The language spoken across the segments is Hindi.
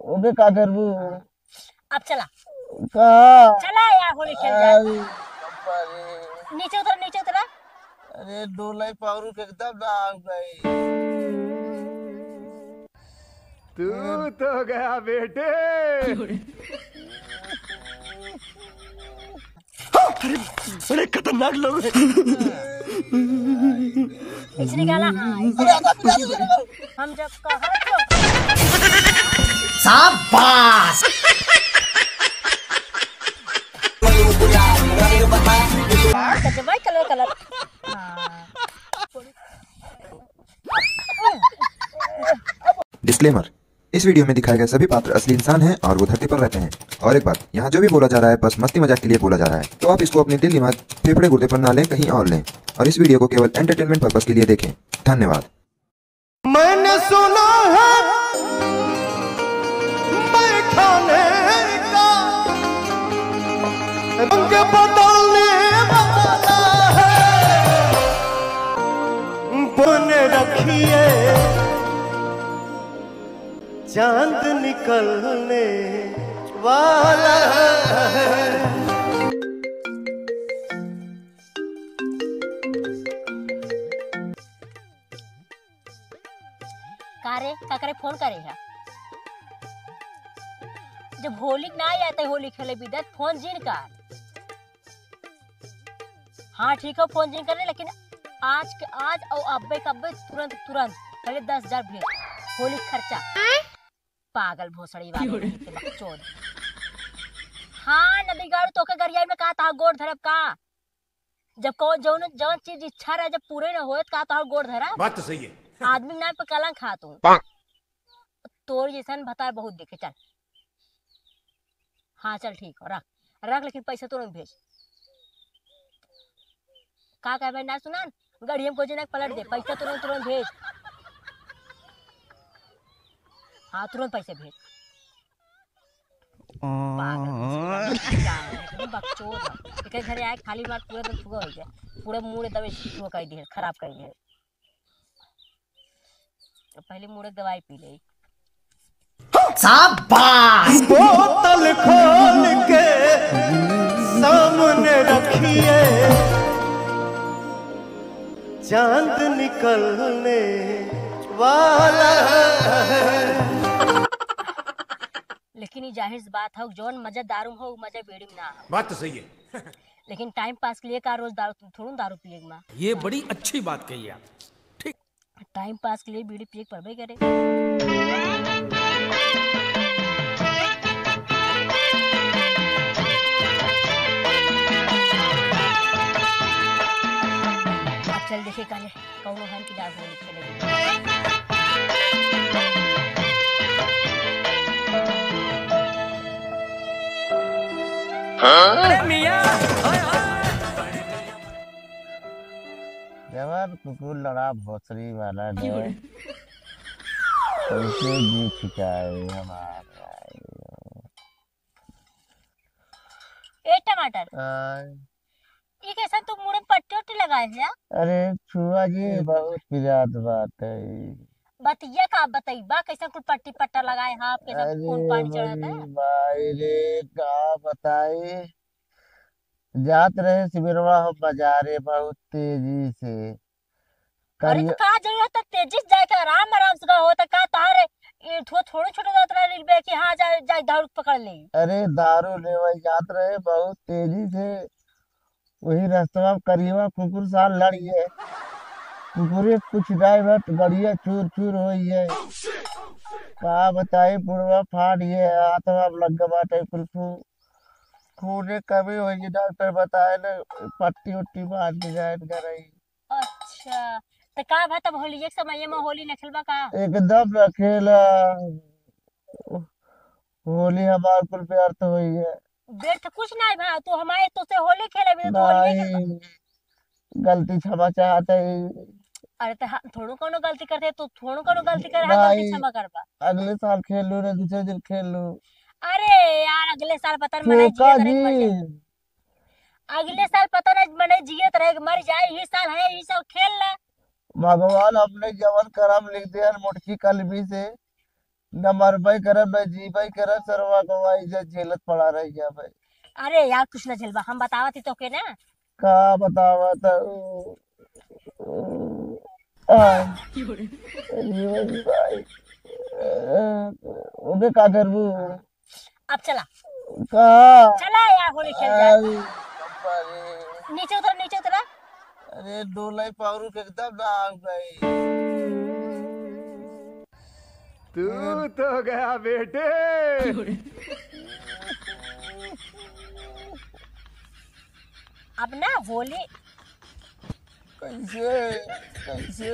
उबे का करबू अब चला कहा चला यार होली खेल जाए। नीचे उतर नीचे उतरा। अरे डोलाई पावरू के एकदम ना आ गई। तू तो गया बेटे। अरे बड़े खतरनाक लोग हैं। ऐसे निकाला। हाँ हम जब कहा तो शाबाश। भाई कलर कलर। हाँ डिस्क्लेमर, इस वीडियो में दिखाए गए सभी पात्र असली इंसान हैं और वो धरती पर रहते हैं। और एक बात, यहाँ जो भी बोला जा रहा है बस मस्ती मजाक के लिए बोला जा रहा है, तो आप इसको अपने दिल दिमाग फेफड़े गुर्दे पर ना लें, कहीं और लें और इस वीडियो को केवल एंटरटेनमेंट पर्पस के लिए देखें। धन्यवाद। मैंने सुना है मैं खाने का रंग बदलने वाला है, बन रखिए चांद निकलने वाला है। का करे फोन करे है जब होली ना आते होली खेले बिदत फोन जिन का। हाँ ठीक है फोन जिन करे, लेकिन आज के आज और अब्बे कब्बे तुरंत तुरंत पहले 10,000 भेज होली खर्चा। पागल भोसड़ी वाले बकचोद। हाँ नदी गाड़ तो के गरिया में कहा था गोड़ धरब का, जब को जौन जौन चीज इच्छा रहे जब पूरे न होए का तो गोड़ धरा। बात तो सही है। आदमी नाम पे कलंक खा तू। तोर जैसा बता बहुत दिखे। चल हाँ चल ठीक है रख रख, लेकिन पैसा तुरंत भेज। का कह भाई ना सुना गड़िया को जना पलट दे, पैसा तुरंत तुरंत भेज। हाँ तुरंत पैसे भेज। बकचोद घर आए खाली बात पूरा दिन फुगा हो गया, पूरा मुंह दवाई कर दिए खराब कर दिए। तो पहले मुंह दवाई पी ले। शाबाश। बोतल खोल के सामने रखिए चांद निकलने वाला है। लेकिन ये जाहिर सी बात है जौन मजा दारू हो मजा बेड़ी में ना हो। बात तो सही है। लेकिन टाइम पास के लिए का रोज दारू थोड़ा दारू पिएगा माँ। ये बड़ी अच्छी बात कही आप। ठीक टाइम पास के लिए बीड़ी पिए पड़बे करे। चल देखे काले कौन है कि जा होली खेलेगी। जवान कुकुर लड़ा भोसड़ी वाला ने कैसे जी छिकाए हमारा। ए टमाटर ये कैसा तुम मुंह में पट्टी उट्टी लगाए हैं? अरे छुआ जी बहुत पिजात बात है। बतिया का बताई बा कैसा कुछ पट्टी पट्टा लगाए हाँ आपके साथ अरे खून पानी चढ़ाता है। भाई रे का बताई, जात रहे सिबरवा हो बाजारे बहुत तेजी से। अरे तो कहा जरूरत है तेजी से जाके आराम आराम से हो तो का तारे ये थोड़े छोटे जात रहे रेलवे कि हाँ जा जा दारू पकड़ ले। अरे दारू लेवा जात रहे बहुत तेजी से, वही रास्ता करीबा कुकुर साल लड़िए, कुकुरे कुछ ड्राइवर गड़िया चूर चूर हुई है। का बताई पुरवा फाड़िए हाथवा लग बाटे कुल्फू खूने कमी हुई। डॉक्टर बताए ना पट्टी उट्टी बांध के जाए कर। अच्छा तो का भाई तब होली एक समय में होली न खेलबा का? एकदम रखेला होली हमार कुल प्यार तो हुई है। बेट कुछ नहीं भाई तो हमारे तो से होली खेले भी तो होली नहीं गलती क्षमा चाहते ही। अरे तो थोड़ो कोनो गलती करते तो थोड़ो कोनो गलती करे हाँ गलती क्षमा करबा। अगले साल खेल लू ना दूसरे दिन खेल लू। अरे यार अगले साल पता नहीं मने जिए अगले साल पता नहीं मने जियत रहे मर जाए, ये साल है ये साल खेल ला। भगवान अपने जवन करम लिख दे मोटकी कलमी से, न मरबई करम न जीबई करम, सरवा गवाई जा झेलत पड़ा रही जा भाई। अरे यार कुछ न झेलबा, हम बतावत ही तो के ना। का बतावा था भाई उन्हें का करबू अब चला का चला यार, होली खेल जा। अरे नीचे उतर, नीचे उतरा। अरे डोलाई पावरू के एकदम ना आ गई। तू तो गया बेटे। अब ना होली कैसे कैसे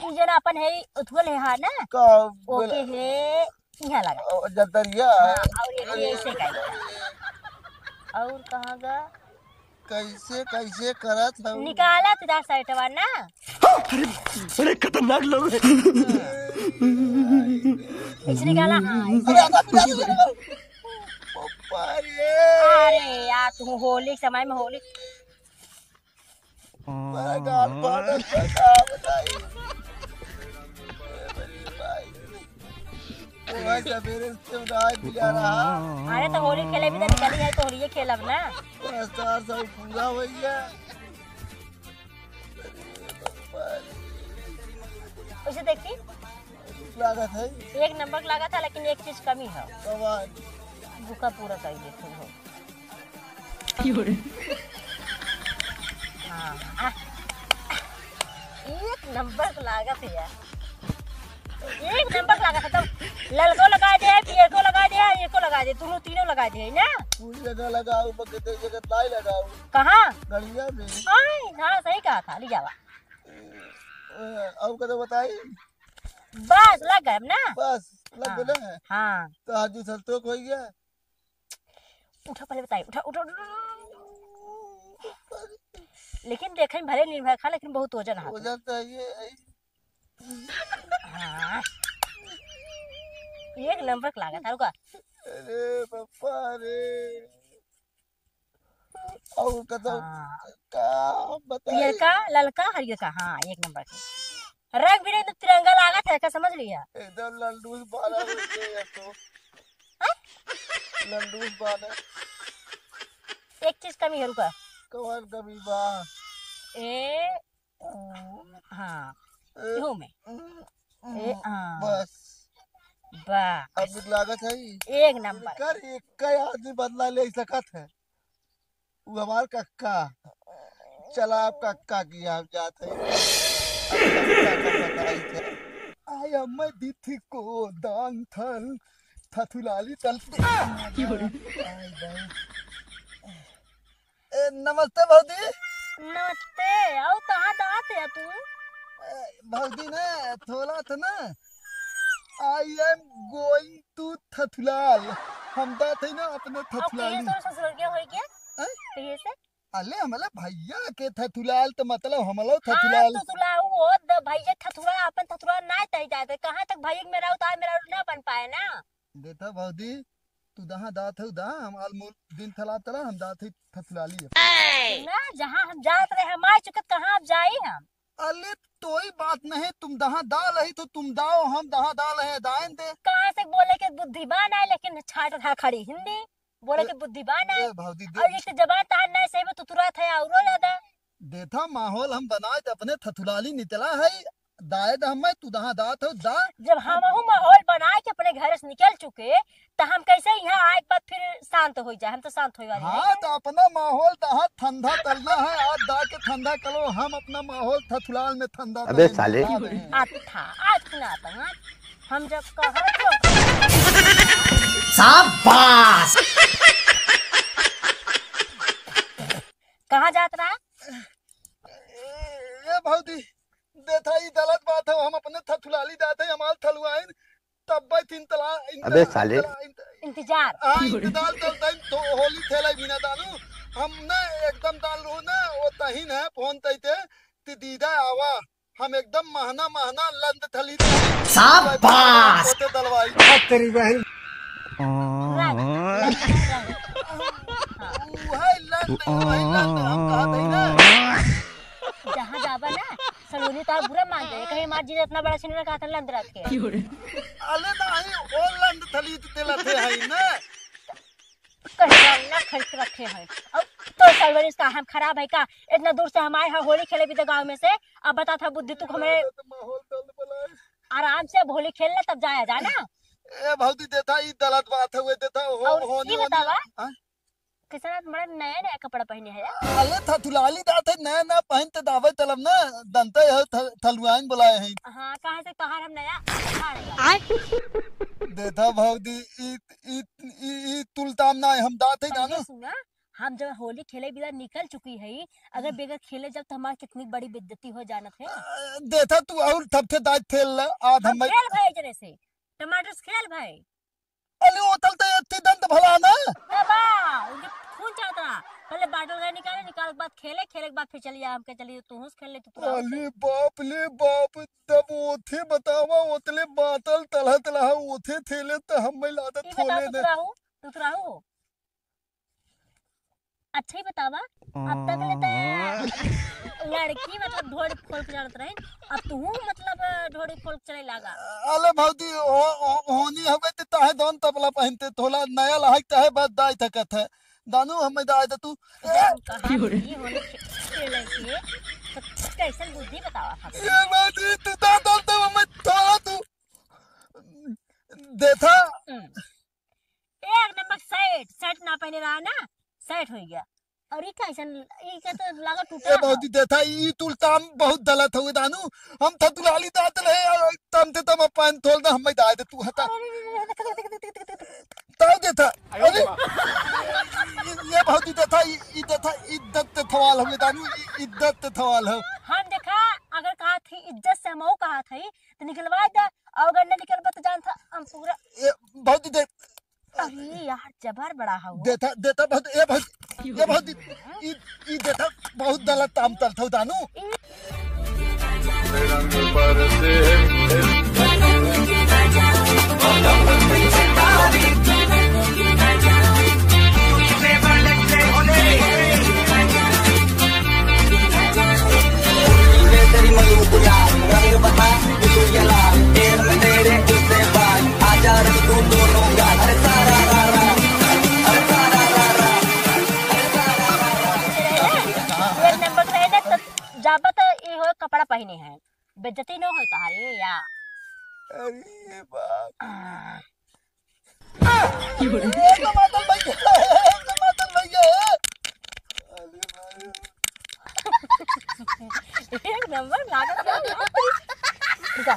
ई जना अपन है उथवल है हा ना, का ओके है यहाँ लगा। जतरिया हाँ, और ये ऐसे का और कहाँ गा कैसे कैसे करत है? निकाला तुझा साइटवा ना। बड़े खतरनाक लोग हैं। ऐसे निकाला। हाँ ऐसे। अरे यार तुम होली के समय में होली अरे तो होली खेले भी तो निकली है तो होली खेलब ना। पूरा भैया उसे देखी लागत है एक नंबर लगा था, लेकिन एक चीज कमी है, कमान भूखा पूरा कर देते हो। हाँ एक नंबर लागत है यार, एक नंबर लागत है। तब ललको लगा दे, पियर को लगा दे, ये को लगा दे, दोनों तीनों लगा दे ना। पूरी जगह लगाओ, बगते जगह लाई लगाओ कहाँ? गड़िया में। हाँ सही कहा था, ले जावा। अब कदम बताई बस लग गए ना, बस लग हाँ। गए। हाँ तो आज संतोष हो गया। उठा पहले बताइए, उठा उठा। लेकिन देखे में भले निर्भर खा, लेकिन बहुत वजन है। हो जाता है ये हाँ एक नंबर का लागत है। रुका अरे पापा रे और कदम हाँ। का बताई पियर का, ललका, हरियर का। हाँ एक नंबर का रंग भी नहीं तो तिरंगा लागत है, क्या समझ लिया? एकदम लंडूस बाला हो गया तो लंडूस बाला। एक चीज कमी है, रुका। कौन कभी बा ए हाँ इहो में ए हाँ बस बस अब लागत है एक नंबर। कर एक कई आदमी बदला ले सकत है। वो हमार कक्का चला, आप कक्का की आप जाते आई अम्मा दिथी को दान थल थथुलाली तल। नमस्ते भौजी। नमस्ते। आओ कहाँ दात है तू? भौजी ने थोड़ा था ना, आई एम गोइंग टू थथुलाल। हम दात है ना अपने अब थथुलाली। तो ससुर के हो गया हैं? कहिए से। अले हमला भैया के थथुलाल तो मतलब हमलो हाँ थथुलाल। तो तुला वो द भैया थथुरा अपन थथुरा ना तई जाते, कहाँ तक भैया मेरा उतार मेरा ना बन पाए ना। देता भौजी तू दहा दात है दहा हम आलमूल दिन थला तला हम दात है थथुलाली। ना जहाँ हम जात रहे हम आ चुके, कहाँ अब जाए हम। अले कोई बात नहीं, तुम दहा दाल है तो तुम दाओ, हम दहा दाल है दाएं दे। कहाँ से बोले के बुद्धिमान है, लेकिन छाट था खड़ी हिंदी बोले के बुद्धिमान है। भौजी और एक जबान तान नहीं सही में तो तुरंत है और ज्यादा। देथा माहौल हम बनाए तो अपने थथुलाली निकला है दाए द हम तू दहा दात हो दा। जब हम माहौल बना के अपने घर से निकल चुके तो हम कैसे यहाँ आए बाद फिर शांत हो जाए? हम तो शांत हो वाले हाँ तो अपना माहौल दहा ठंडा करना है। आज दा के ठंडा करो, हम अपना माहौल थथुलाल में ठंडा। अबे साले। अच्छा आज ना आता हम जब कहा शाबाश। कहाँ जात रहा? ये भौजी देथा ये गलत बात है। हम अपने थथुलाली दाते हमार थलुआइन तब तीन तला। अबे साले। इंतजार इंतजार चलता है तो होली खेला बिना दालू हम ना एकदम दाल रो ना वो तहीन है फोन तैते ती दीदा आवा हम एकदम महना महना लंद थली शाबाश। दलवाई तेरी बहन। वही लंद हम कहा था ना जहाँ जा बाबा ना सलोनी तार बुरा मान जाए कहीं मार जी इतना बड़ा सिनेमा का था लंद रात के अले नहीं ऑनलाइन थली तेला थे है ना कहीं ना खरीद के रखे हैं अब तो सर्वर इसका हम खराब है का इतना दूर से हम आए हैं होली खेले भी तो गांव में से अब बता था बुद्धि तू हमें माहौल तल बोला आराम से होली खेल ले तब जाया जाना ए भौजी देता ई गलत बात हुए देता और होनी ये बतावा हाँ? किसान बड़ा नया नया कपड़ा पहने है अले था तुलाली दाते नया नया पहनते दावे तलब ना दंते है थलुआइन बुलाए हैं हाँ कहाँ से कहाँ हम नया देता भौजी ई तुलताम ना हम दाते ना पहले सुना हम जब होली खेले बिना निकल चुकी है अगर बेगर खेले जब तो हमारी कितनी बड़ी बेइज्जती हो जाना थे देता तू और तब थे दाई खेल आज हम हम खेल भाई जरे से टमाटर से खेल भाई अले ओतल ते इतनी दंत भला ना बाबा उनके खून चाहता पहले बाटल गए निकाल के बाद खेले के बाद फिर चलिए हम के चलिए तू खेल ले तू अले बाप तब ओथे बतावा ओतले बातल तलह तलह ओथे थेले त हम में लादत थोले ने तू राहू अच्छा ही बतावा अब तक लेते लड़की मतलब ढोड़ी खोल के जानत रहे अब तू मतलब ढोड़ी खोल के चले लागा अले भौजी होनी हवे ते ताहे दोन तबला पहनते थोला नया लहक ताहे बस दाई तकत है दानू हमें दाई त तू ये होली खेले के तो कैसे बुद्धि बतावा हम ये भौजी तू ता दोन तब हमें थोड़ा तू देथा एक नंबर सेट ना पहने रहा ना सेट हो गया और ये कैसे ये तो लगा टूटा ए भौजी देथा ई तुलताम बहुत गलत हुए दानू हम था तुलाली दात ले तम ते तम अपन थोल दा हमें दाई तू हता ताऊ देथा अरे ये भौजी देथा ई देथा इज्जत थवाल हुए दानू इज्जत थवाल हो हम देखा अगर कहा थी इज्जत से हम कहा थी तो निकलवा दे और अगर न निकलवा तो जान था हम पूरा ये भौजी दे अरे यार जबर बड़ा है वो देता बहुत ये बहुत ई देता बहुत गलत काम तल था दानू जाबत ये हो कपड़ा पहने हैं बेइज्जती न हो तारे या अरे बाप ये मातल भैया अरे भाई एक नंबर लागत रुका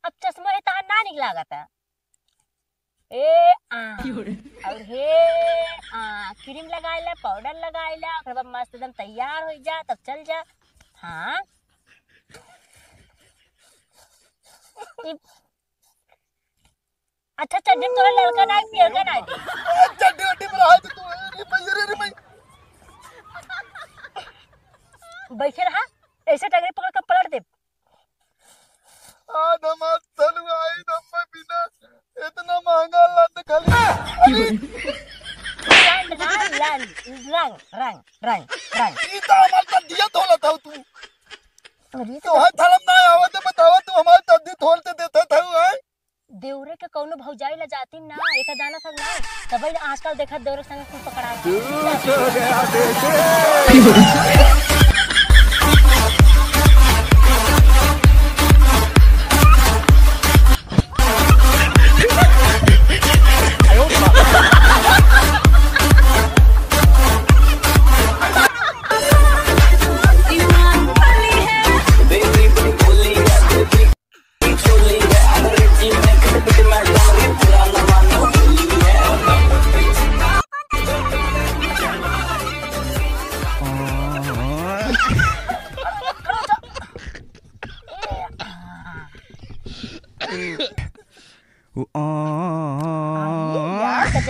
अब चश्मा है तार ना निकला था ए और हे क्रीम लगाइला पाउडर लगाइला ओकर बाद मस्त एकदम तैयार हो जा तब चल जा हाँ अच्छा चड्डी तोरा लड़का ना पियर का ना दी चड्डी पर हाथ तू रे भाई बैठे रहा ऐसे टगरी पकड़ कर पलट दे आदम तलवाई नम्मा बिना इतना महंगा लंद खाली रंग ई तो हमार तद्दिया धोला था तू अरे तो है धर्म ना आवत बतावा तू हमार तद्दी धोलते देता था है देवरे के कौनो भौजाई ला जाती ना एक जाना था ना तब आजकल देखा देवरे संग कुछ पकड़ा तू तो गया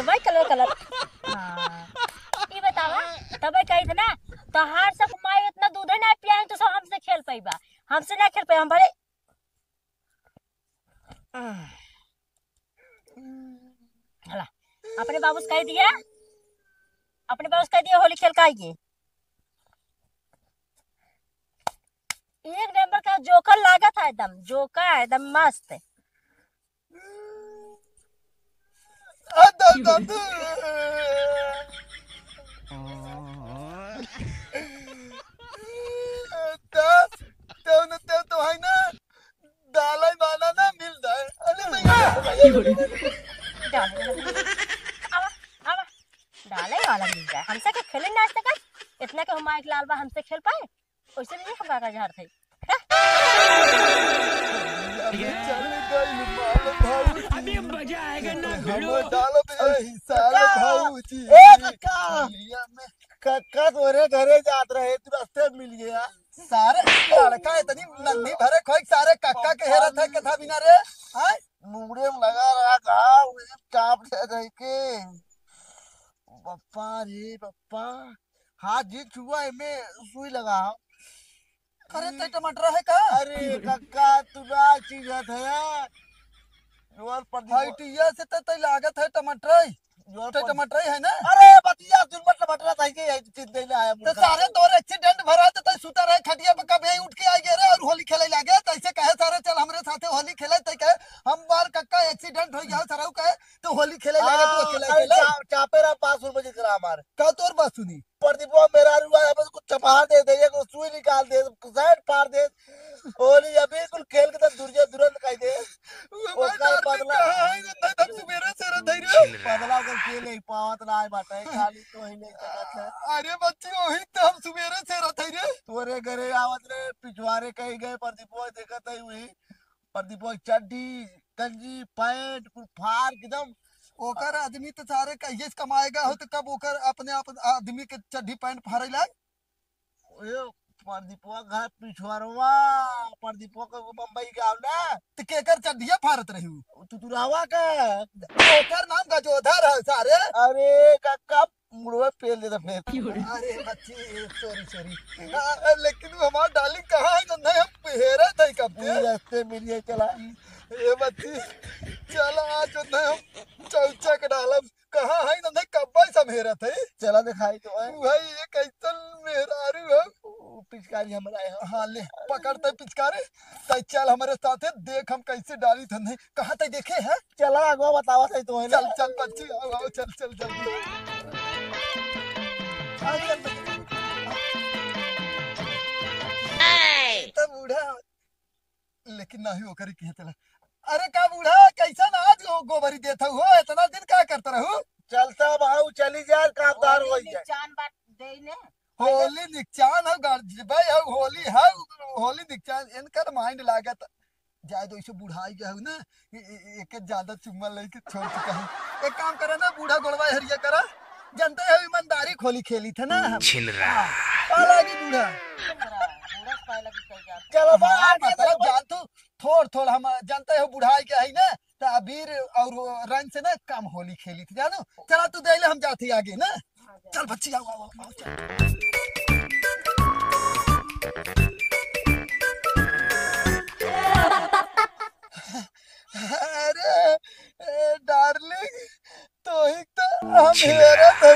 बेटे कलर ये बतावा तबे कही थे ना तहार सब माई इतना दूध ना पिया है तो सब हमसे खेल पाईबा हमसे ना खेल पाई हम भले हला अपने बाबू से कह दिया होली खेल का आइए था एकदम जोका एकदम मस्त। दादू तो है ना दाल वाला ना मिल जाए। अरे डाले वाला मिल जाए हमसे के खेले ना आज तक। इतना के हमारे लाल बा हमसे खेल पाए वैसे नहीं हम का झाड़ थे। अभी मजा आएगा ना भिड़ो। कक्का तोरे घरे जात रहे तू रास्ते में मिल गया। सारे लड़का इतनी नन्ही भरे खोई सारे कक्का के हेरत है कथा बिना रे। हां मुंगरे में लगा रहा था कांप से रह के। पप्पा रे पप्पा हाथ जी छुआ में सुई लगा। अरे ते टमाटर है का? अरे कक्का तू ना चीज है जोर पर हाइटिया से ते लागत है टमाटर। जोर ते पर टमाटर है ना? अरे बतिया तू मत मटरा था के चीज दे ले आया तो सारे तोर एक्सीडेंट भरा तो ते सुता रहे खटिया पे कब उठ के आ गए रे और होली खेले लागे। तैसे कहे सारे चल हमरे साथे होली खेले ते कहे हम बार कक्का एक्सीडेंट हो गया सरऊ कहे तो होली खेले लागे तू अकेले अकेले। चापेरा 500 रुपए करा हमारे का तोर बात सुनी प्रदीपो मेरा रुआ है कुछ चपा दे दे को सुई निकाल दे साइड फाड़ दे होली या बिल्कुल खेल के तो दुर्जे तुरंत कह दे ओका बदला तब सुबेरे से रे धैर्य बदला कर के नहीं पावत ना बाटे खाली तो ही नहीं सकत है। अरे बच्ची वही तो हम सुबेरे से रे धैर्य तोरे घरे आवत रे पिछवारे कहीं गए प्रदीपो देखत है वही प्रदीपो चड्डी गंजी पैंट कुल फाड़ एकदम ओकर आदमी तो सारे कहिए कमाएगा हो तो कब ओकर अपने आप आदमी के चड्डी पैंट फाड़े लाग। ओए प्रदीपो घर पिछवारवा प्रदीपो को बम्बई गाँव ना तो केकर चड्डिया फाड़त रही तू तुरावा का ओकर नाम गजोधर है सारे। अरे कक्का मुड़वे पेल देता फिर। अरे बच्ची सॉरी सॉरी लेकिन हमार डार्लिंग कहाँ है? नहीं हम हेरे थे कब रास्ते मिलिए चला ए बच्ची चल आज नहीं हम चौचा के डालब कहाँ है? नहीं कब सब हेरा थे चला दिखाई तो है भाई ये कैसन मेहरारू है। पिचकारी हमारा है। हाँ ले पकड़ते पिचकारे तो चल हमारे साथ है देख हम कैसे डाली थे। नहीं कहाँ तक देखे है? चला अगवा बतावा सही तो है ना। चल चल बच्ची आओ आओ चल चल जल्दी आ चल तो बूढ़ा लेकिन नहीं हो करी कहे चला। अरे का बूढ़ा कैसा ना आज गोबरी देता हो इतना दिन क्या करता रहू? चलता भाऊ चली जाए कामदार हो जाए। चांद बात देने होली निकचान हो भाई हो होली है होली निकचान इनकर माइंड लागत जाए तो इसे बुढ़ाई गया ना एक ज्यादा चुम्मा लेके छोड़ चुका है। एक काम करा ना बूढ़ा गोड़वा हरिया करा जानते हो ईमानदारी खोली खेली थे ना छिनरा अलग बूढ़ा चलो मतलब जान तू थोड़ थोड़ हम जानते हो बुढ़ाई के है ना तो अबीर और रंग से ना कम होली खेली थी जानो। चला तू दे ले हम जाते आगे ना। चल बच्ची आओ आओ आओ चल। अरे डार्लिंग तो ही तो हम हेरा थे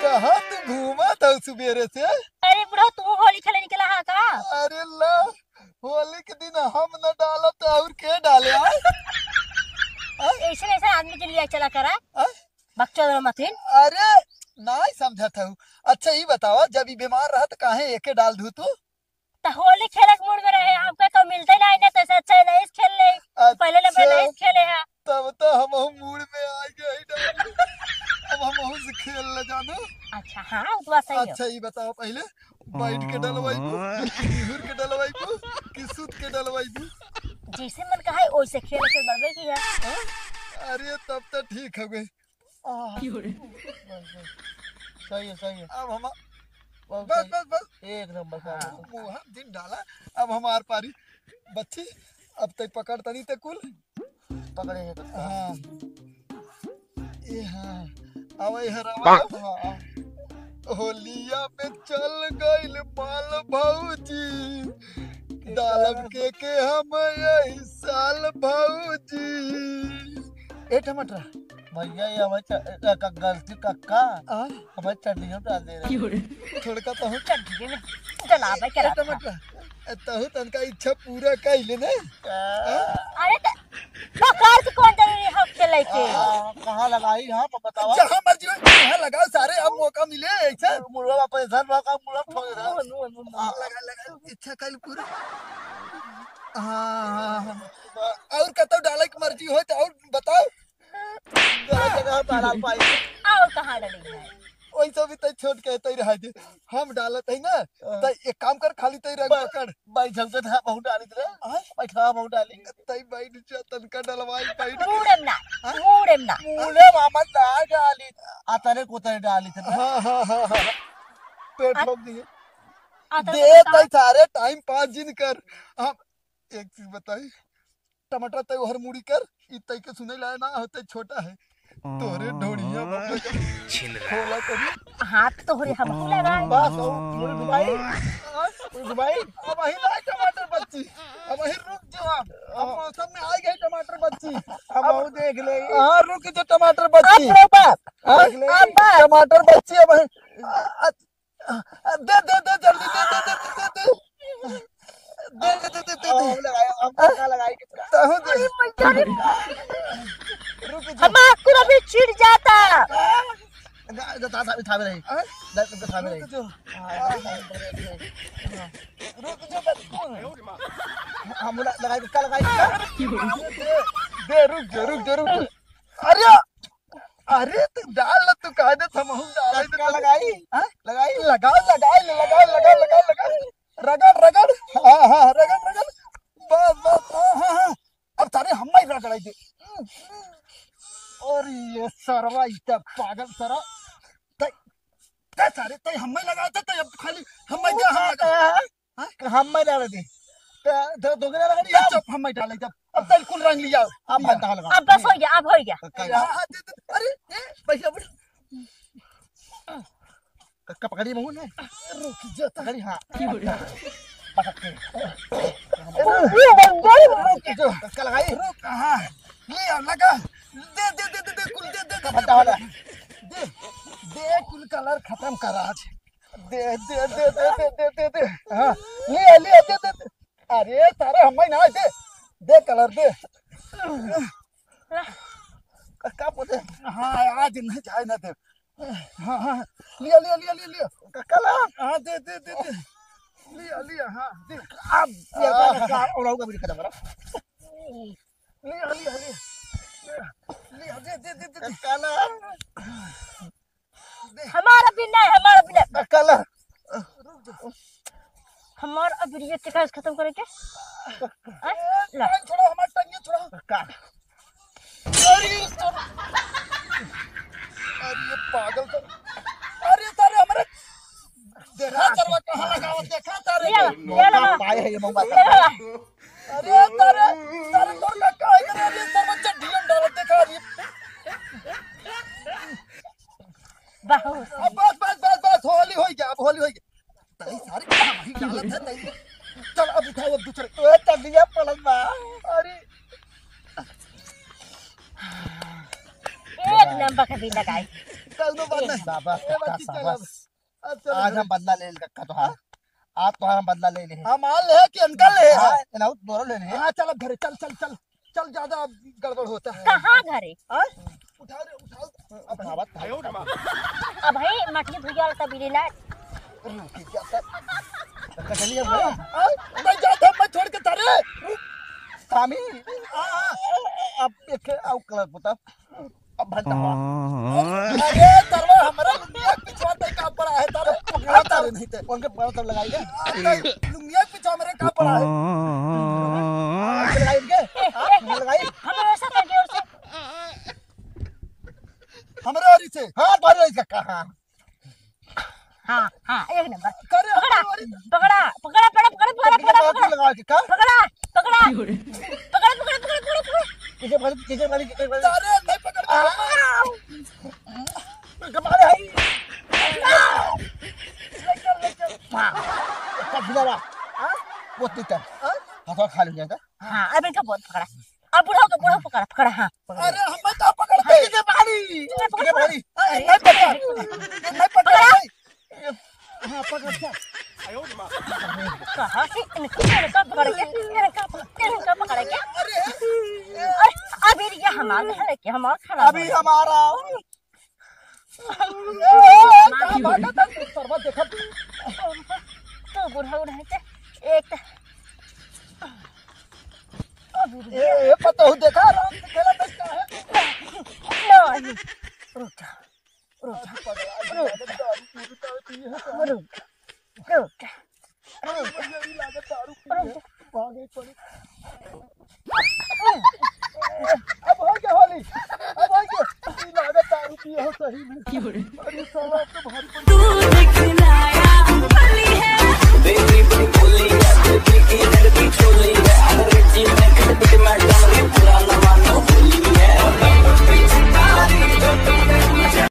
कहाँ तू घूमा था सुबेरे से? अरे बुढ़ा तू होली खेले निकला है का? अरे ला होली के दिन हम न डाला तो और के डाले ऐसे ऐसे आदमी के लिए चला करा बक्चोदर मथिन। अरे नहीं समझा था। अच्छा ही बताओ जब ये बीमार रहा तो काहे एके डाल दू तू? तो होली खेले के मूड में रहे आपका तो मिलते नहीं ना तो अच्छा नहीं खेल ले पहले नंबर नहीं खेले हैं तब तो हम मूड में आ गए अब हम से खेल ले जानो। अच्छा हाँ वो बात सही है। अच्छा ही बताओ पहले बैठ के डलवाई निहुर के डलवाई कि सूत के डलवाई जैसे मन कहा वैसे खेल के बढ़वे की है। अरे तब तो ठीक हो गई। सही है अब हम बस बस बस एक नंबर का मुँह दिन डाला। अब हमार पारी बच्ची अब तक पकड़ तनी ते कुल पकड़ेंगे तो हाँ ये हाँ आवे हरावा होलिया पे चल गइल माल भौजी डालब के हम यही साल भौजी। ए टमाटर भैया ये हमारे गलती कक्का हमारे चटनियों डाल दे रहे थोड़का तो हूँ चल में चला भाई करा टमाटर तहु तनका इच्छा पूरा कैले ने अरे पकड़ के कौन जरूरी हक के लेके कहाँ लगाई यहाँ पर बतावा। जहाँ मर्जी हो वहाँ लगाओ सारे, अब मौका मिले ऐसा मुर्गा पैसा का मुर्गा ठोक रहा लगा लगा इच्छा कैल पूरा। हाँ और कतो डाले की मर्जी हो तो और बताओ। जगह पे डाल पाई और कहाँ डली है वैसा भी तय छोड़ के तय रह दे, हम डालत है ना तो एक काम कर, खाली तय रख पकड़ भाई चलते था बहुत डाली थे बैठा बहुत डाली तय बैठ जा तनका डलवाई बैठ मुड़ेम ना मुले मामा डाली आतरे कोतरे डाली थे। हाँ हाँ हाँ हाँ पेट ठोक दिए आता दे तय सारे टाइम पास जिन कर। हम एक चीज बताई, टमाटर तय हर मुड़ी कर इ तय के सुने लाया ना होते छोटा है तोरे ढोड़िया खोला करी हाथ तो हो रही हम लगा बस मुड़ी डुबाई डुबाई। अब वही लाए टमाटर बच्ची, अब वही रुक जा, अब मौसम में आ गई टमाटर बच्ची। अब बहुत देख ले हाँ रुक जा टमाटर बच्ची, हाँ, टमाटर बच्ची अब दे दे दे जल्दी दे दे दे दे दे दे दे दे दे दे अब लगाया अब क्या लगाई कितना तहु दे रुक जा हम आपको अभी छिड़ जाता जता सा थामे नहीं दस के थामे नहीं रुक जा हम लगाई क्या लगाई दे रुक जा अरे अरे तू डाल तू कह दे हम डाल क्या लगाई लगाई लगा रगड़ हाँ रगड़ बस हाँ अब सारे हम ही रगड़ाई दे। और ये सरवा इतना पागल सरा तय सारे तय हम ही लगाते तय अब खाली हम ही हम लगा हम मैं डाल दी तो दोगने लगा ये चुप हम ही डाले जब अब तय कुल रंग लिया अब बनता लगा अब बस हो गया अब हो गया हाँ, अरे पैसा कक्का पकड़ी महू ने रुक जा पकड़ी हाँ कक्का लगाई रुक हाँ ले लगा दे दे दे दे दे कुल दे दे बनता वाला दे दे कुल कलर खत्म कर आज दे दे दे दे दे दे दे दे हाँ ले ले दे दे दे अरे तारे हम ही ना दे दे कलर दे कक्का पोते हाँ आज नहीं जाए ना दे हाँ हाँ लिया लिया लिया लिया लिया कक्का लगा हाँ दे दे दे दे लिया लिया हाँ दे अब ये कक्का और आऊंगा मेरी कदम लिया लिया लिया लिया दे दे दे दे कक्का ला हमारा भी नहीं कक्का ला हमारा अभी ये टिकास खत्म करेंगे ला छोड़ो हमारा टंगे छोड़ो कक्का अरे पागल तो अरे तारे हमारे देखा तरवा कहाँ लगावत देखा तारे ये लगा पाए है ये मौका अरे तारे तारे तो लगा है अरे तरवा चढ़ियन डालत देखा अरे बहुत बस होली हो गया, अब होली हो गया तई सारे कहाँ ही डालत है तई चल अब उठाओ अब दूसरे ओए तबिया पलट बा अरे एक नंबर का भी लगाई कल बात नहीं शाबाश ए कक्का बच्ची चल शाबाश अब चल आज हम बदला ले कक्का तो हाँ आज तो हम बदला ले ले हम आ ले कि अंकल ले हाँ ना दोनों ले ले हाँ चल अब घरे चल चल चल चल ज्यादा गड़बड़ होता है कहाँ घरे उठाओ अब खावत अब भाई मटकी भुजिया वाला तभी लेना कक्का चलिए मैं जाता मैं छोड़ के तारे सामी अब एक आउ कलर पुता अब भरता हुआ अरे तरवा हमारा लुंगिया पिछवा तक का पड़ा है तारे हाँ तारे नहीं थे उनके पैर तब लगाइए लुंगिया पिछवा मेरे का पड़ा है लगाई इनके लगाई हम ऐसा करके उसे हमारे और इसे हाँ तो कक्का हाँ हाँ एक नंबर करे पकड़ा हमारे पकड़ा पकड़ा पकड़ा पकड़ा पकड़ा पकड़ा लगा के का पकड़ा पकड़ा पकड़ा पकड़ा पकड़ा पकड़ा पकड़ा किसे वाली तारे नहीं पकड़ कमाले है हाँ कब बुलावा वो तीतर हाथों खा लेंगे का हाँ अब इनका बहुत पकड़ा अब बुढ़ाओ पकड़ा पकड़ा हाँ अरे हमें तो पकड़ते किसे पानी नहीं पकड़ नहीं पकड़ हाँ पकड़ क्या कहाँ से इनका पकड़ के अरे अरे अभी ये हमारा है कि हमारा खाना अभी हमारा सर्वत देखा तो बुढ़ा उड़ा के एक ये पता हो देखा आराम से खेला बचता है नहीं रुक जा रुक जा अब हो गया होली अब हो गया लागत दारू पिए हो सही में अरे साला तो भारी तू दिखलाया भली है बेबी बड़ी भोली है बेबी की धरती छोली है अरे जी मैं कट मैं डाली पुराना मानो भोली है